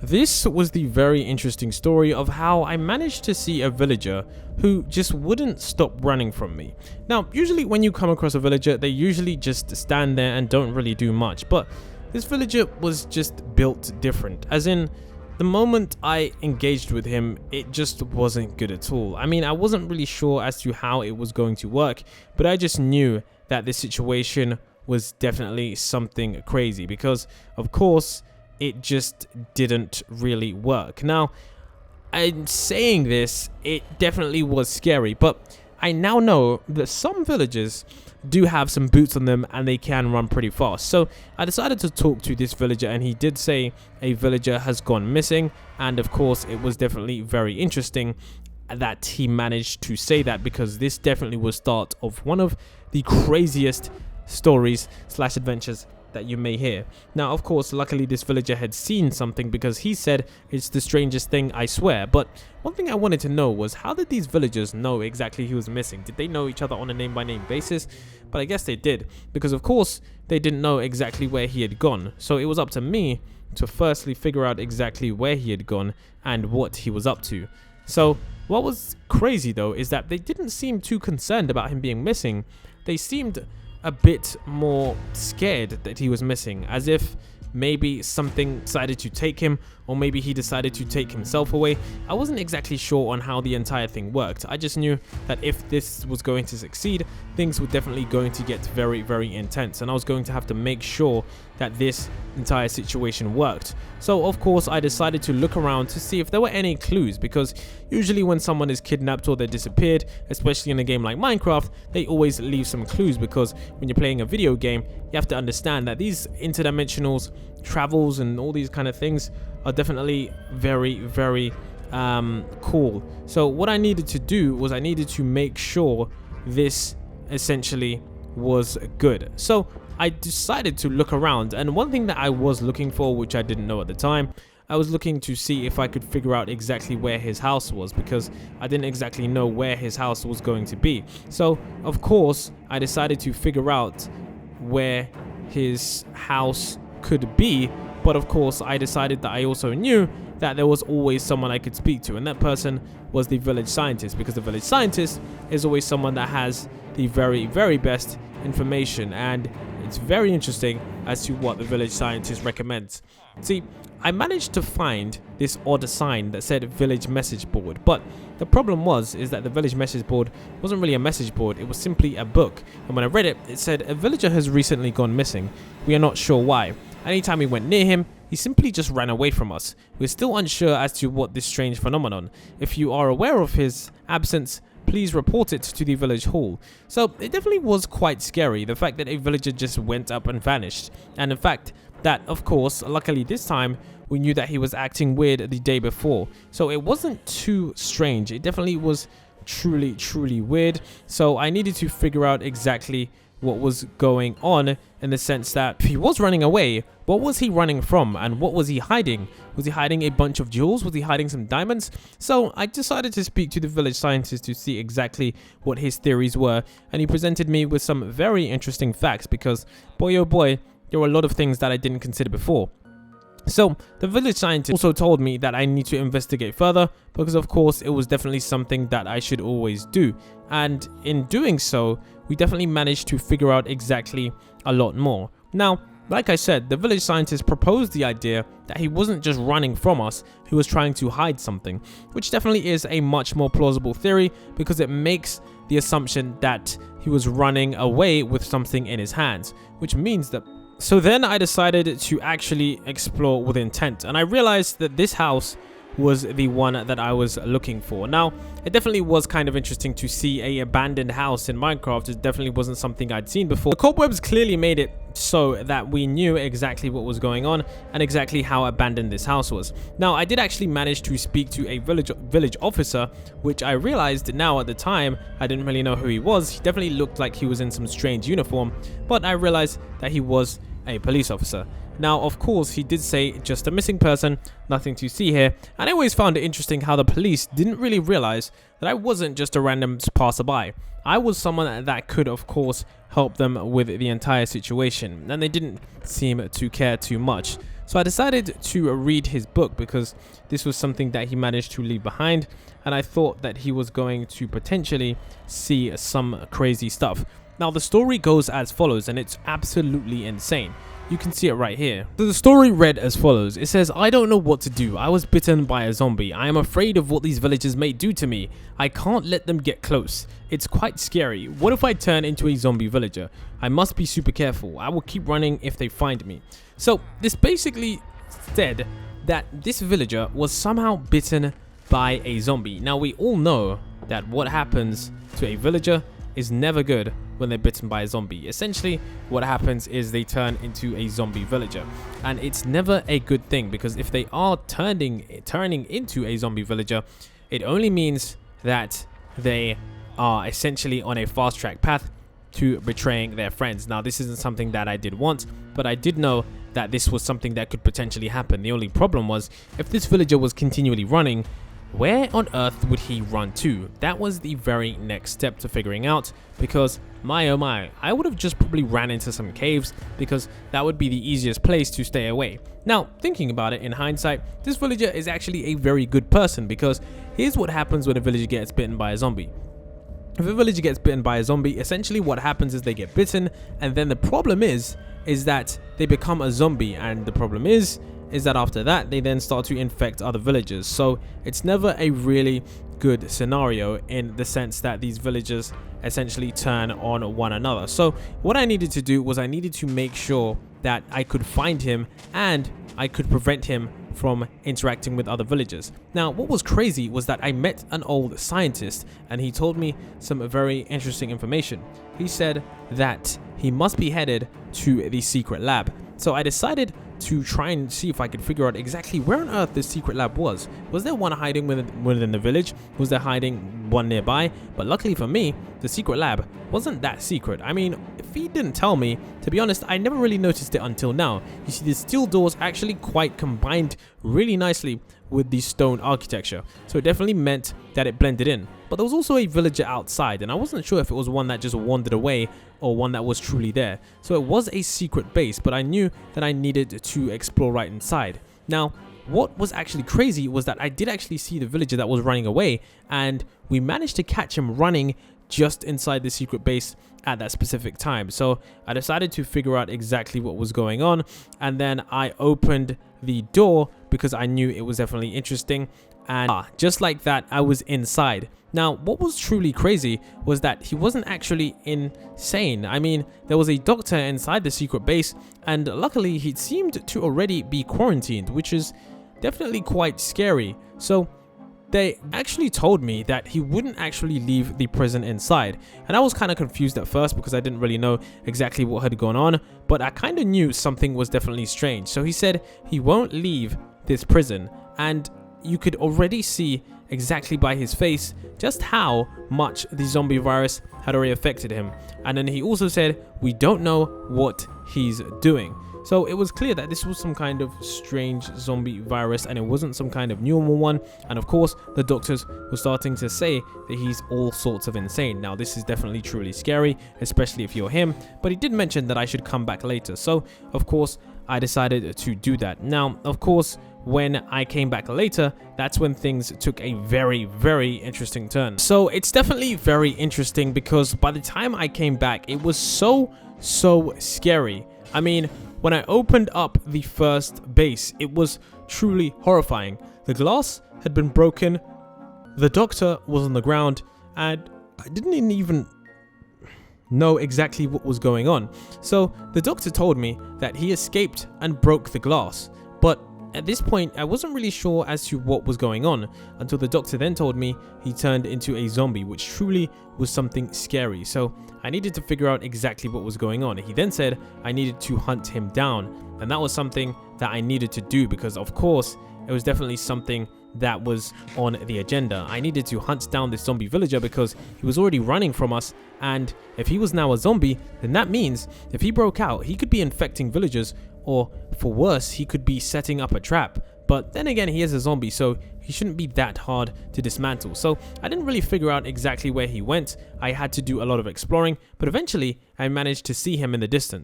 This was the very interesting story of how I managed to see a villager who just wouldn't stop running from me. Now, usually when you come across a villager, they usually just stand there and don't really do much, but this villager was just built different, as in, the moment I engaged with him, it just wasn't good at all. I mean, I wasn't really sure as to how it was going to work, but I just knew that this situation was definitely something crazy because, of course, it just didn't really work. Now, I'm saying this, it definitely was scary, but I now know that some villagers do have some boots on them and they can run pretty fast. So I decided to talk to this villager, and he did say a villager has gone missing, and of course it was definitely very interesting that he managed to say that, because this definitely was start of one of the craziest stories slash adventures that you may hear. Now, of course, luckily this villager had seen something, because he said it's the strangest thing, I swear. But one thing I wanted to know was, how did these villagers know exactly he was missing? Did they know each other on a name-by-name basis? But I guess they did, because of course they didn't know exactly where he had gone. So it was up to me to firstly figure out exactly where he had gone and what he was up to. So what was crazy though is that they didn't seem too concerned about him being missing. They seemed a bit more scared that he was missing, as if maybe something decided to take him, or maybe he decided to take himself away. I wasn't exactly sure on how the entire thing worked. I just knew that if this was going to succeed, things were definitely going to get very, very intense, and I was going to have to make sure that this entire situation worked. So of course I decided to look around to see if there were any clues, because usually when someone is kidnapped or they disappeared, especially in a game like Minecraft, they always leave some clues, because when you're playing a video game, you have to understand that these interdimensionals, travels and all these kind of things are definitely very, very cool. So what I needed to do was I needed to make sure this essentially was good. So I decided to look around, and one thing that I was looking for, which I didn't know at the time, I was looking to see if I could figure out exactly where his house was, because I didn't exactly know where his house was going to be. So of course I decided to figure out where his house could be, but of course I decided that I also knew that there was always someone I could speak to, and that person was the village scientist, because the village scientist is always someone that has the very, very best information, and it's very interesting as to what the village scientist recommends. See, I managed to find this odd sign that said village message board, but the problem is that the village message board wasn't really a message board, it was simply a book, and when I read it, it said a villager has recently gone missing. We are not sure why. Anytime we went near him, he simply just ran away from us. We're still unsure as to what this strange phenomenon. If you are aware of his absence, please report it to the village hall. So it definitely was quite scary, the fact that a villager just went up and vanished. And in fact, that of course, luckily this time, we knew that he was acting weird the day before. So it wasn't too strange. It definitely was truly, truly weird. So I needed to figure out exactly what was going on, in the sense that if he was running away, what was he running from, and what was he hiding? Was he hiding a bunch of jewels? Was he hiding some diamonds? So I decided to speak to the village scientist to see exactly what his theories were, and he presented me with some very interesting facts, because boy oh boy, there were a lot of things that I didn't consider before. So the village scientist also told me that I need to investigate further, because of course it was definitely something that I should always do, and in doing so we definitely managed to figure out exactly a lot more. Now, like I said, the village scientist proposed the idea that he wasn't just running from us, he was trying to hide something, which definitely is a much more plausible theory, because it makes the assumption that he was running away with something in his hands, which means that. So then I decided to actually explore with intent, and I realized that this house was the one that I was looking for. Now, it definitely was kind of interesting to see a abandoned house in Minecraft. It definitely wasn't something I'd seen before. The cobwebs clearly made it so that we knew exactly what was going on and exactly how abandoned this house was. Now, I did actually manage to speak to a village officer, which I realized now at the time, I didn't really know who he was. He definitely looked like he was in some strange uniform, but I realized that he was a police officer. Now, of course, he did say just a missing person, nothing to see here, and I always found it interesting how the police didn't really realize that I wasn't just a random passerby. I was someone that could, of course, help them with the entire situation, and they didn't seem to care too much. So I decided to read his book because this was something that he managed to leave behind, and I thought that he was going to potentially see some crazy stuff. Now the story goes as follows, and it's absolutely insane. You can see it right here. So the story read as follows. It says, "I don't know what to do. I was bitten by a zombie. I am afraid of what these villagers may do to me. I can't let them get close. It's quite scary. What if I turn into a zombie villager? I must be super careful. I will keep running if they find me." So this basically said that this villager was somehow bitten by a zombie. Now we all know that what happens to a villager is never good when they're bitten by a zombie. Essentially, what happens is they turn into a zombie villager, and it's never a good thing, because if they are turning into a zombie villager, it only means that they are essentially on a fast track path to betraying their friends. Now this isn't something that I did want, but I did know that this was something that could potentially happen. The only problem was, if this villager was continually running, where on earth would he run to? That was the very next step to figuring out, because my oh my, I would have just probably ran into some caves, because that would be the easiest place to stay away. Now, thinking about it in hindsight, this villager is actually a very good person, because here's what happens when a villager gets bitten by a zombie. If a villager gets bitten by a zombie, essentially what happens is they get bitten, and then the problem is that they become a zombie, and the problem is that after that they then start to infect other villagers. So it's never a really good scenario, in the sense that these villagers essentially turn on one another. So what I needed to do was I needed to make sure that I could find him and I could prevent him from interacting with other villagers. Now what was crazy was that I met an old scientist, and he told me some very interesting information. He said that he must be headed to the secret lab. So I decided to try and see if I could figure out exactly where on earth this secret lab was. Was there one hiding within the village? Was there hiding one nearby? But luckily for me, the secret lab wasn't that secret. I mean, if he didn't tell me, to be honest, I never really noticed it until now. You see, the steel doors actually quite combined really nicely with the stone architecture, so it definitely meant that it blended in. But there was also a villager outside, and I wasn't sure if it was one that just wandered away or one that was truly there. So it was a secret base, but I knew that I needed to explore right inside. Now what was actually crazy was that I did actually see the villager that was running away, and we managed to catch him running just inside the secret base at that specific time. So I decided to figure out exactly what was going on, and then I opened the door because I knew it was definitely interesting, and just like that, I was inside. Now what was truly crazy was that he wasn't actually insane. I mean, there was a doctor inside the secret base, and luckily he seemed to already be quarantined, which is definitely quite scary. So they actually told me that he wouldn't actually leave the prison inside, and I was kind of confused at first because I didn't really know exactly what had gone on, but I kind of knew something was definitely strange. So he said he won't leave this prison, and you could already see exactly by his face just how much the zombie virus had already affected him. And then he also said, we don't know what he's doing. So it was clear that this was some kind of strange zombie virus, and it wasn't some kind of normal one. And of course, the doctors were starting to say that he's all sorts of insane. Now this is definitely truly scary, especially if you're him, but he did mention that I should come back later. So of course, I decided to do that. Now, of course, when I came back later, that's when things took a very, very interesting turn. So it's definitely very interesting because by the time I came back, it was so scary. I mean, when I opened up the first base, it was truly horrifying. The glass had been broken, the doctor was on the ground, and I didn't even know exactly what was going on. So the doctor told me that he escaped and broke the glass, but at this point I wasn't really sure as to what was going on until the doctor then told me he turned into a zombie, which truly was something scary. So I needed to figure out exactly what was going on. He then said I needed to hunt him down, and that was something that I needed to do because of course it was definitely something that was on the agenda. I needed to hunt down this zombie villager because he was already running from us, and if he was now a zombie, then that means if he broke out, he could be infecting villagers, or for worse, he could be setting up a trap. But then again, he is a zombie, so he shouldn't be that hard to dismantle. So I didn't really figure out exactly where he went. I had to do a lot of exploring, but eventually I managed to see him in the distance.